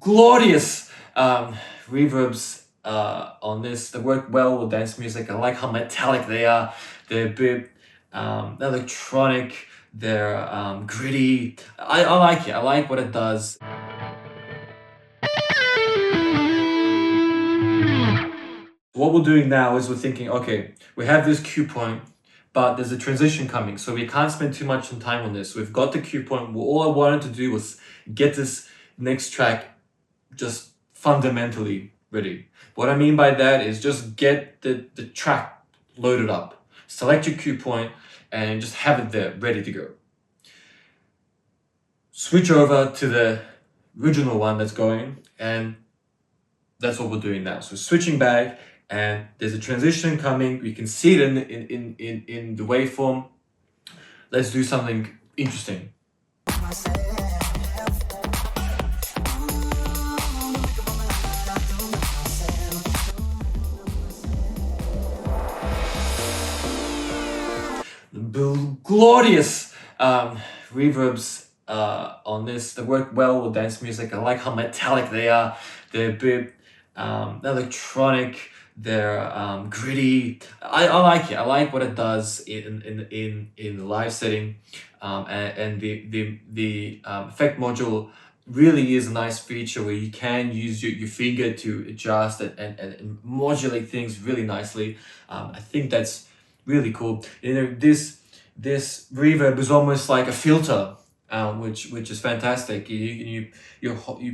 glorious reverbs on this. They work well with dance music. I like how metallic they are. They're a bit electronic. They're gritty. I like it. I like what it does. What we're doing now is we're thinking, okay, we have this cue point, but there's a transition coming, so we can't spend too much time on this. We've got the cue point. All I wanted to do was get this next track just fundamentally ready. What I mean by that is just get the track loaded up. Select your cue point and just have it there, ready to go. Switch over to the original one that's going, and that's what we're doing now. So switching back, and there's a transition coming. You can see it in the waveform. Let's do something interesting. Glorious reverbs on this. They work well with dance music. I like how metallic they are. They're a bit electronic. They're gritty. I like it. I like what it does in the live setting, and the effect module really is a nice feature where you can use your finger to adjust and modulate things really nicely. I think that's really cool. You know, this reverb is almost like a filter, which is fantastic. You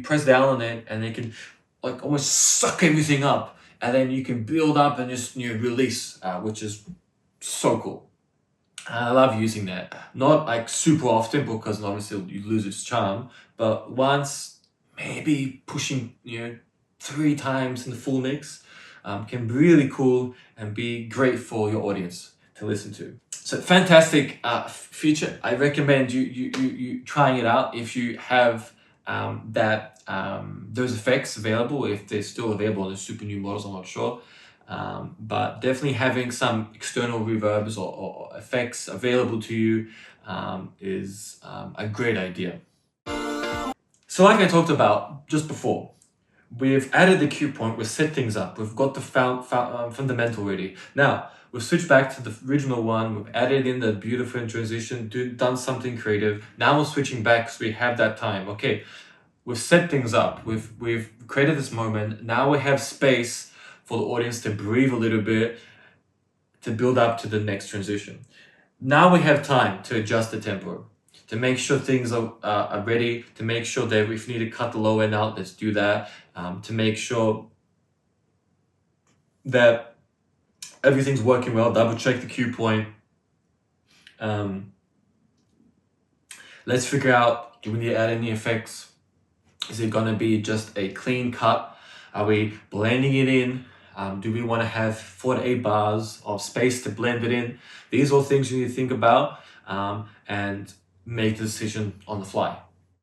press down on it, and it can like almost suck everything up, and then you can build up and just release, which is so cool. I love using that. Not like super often, because obviously you lose its charm, but once, maybe pushing 3 times in the full mix, can be really cool and be great for your audience to listen to. So fantastic feature. I recommend you trying it out if you have those effects available. If they're still available on the super new models, I'm not sure. But definitely having some external reverbs or effects available to you is a great idea. So like I talked about just before, we've added the cue point, we've set things up, we've got the fundamental ready. Now, we've switched back to the original one, we've added in the beautiful transition, done something creative. Now we're switching back because we have that time. Okay, we've set things up, we've created this moment. Now we have space for the audience to breathe a little bit, to build up to the next transition. Now we have time to adjust the tempo, to make sure things are ready, to make sure that if we need to cut the low end out, let's do that, to make sure that everything's working well. Double check the cue point. Let's figure out, do we need to add any effects? Is it gonna be just a clean cut? Are we blending it in? Do we want to have 4 to 8 bars of space to blend it in? These are all things you need to think about and make the decision on the fly.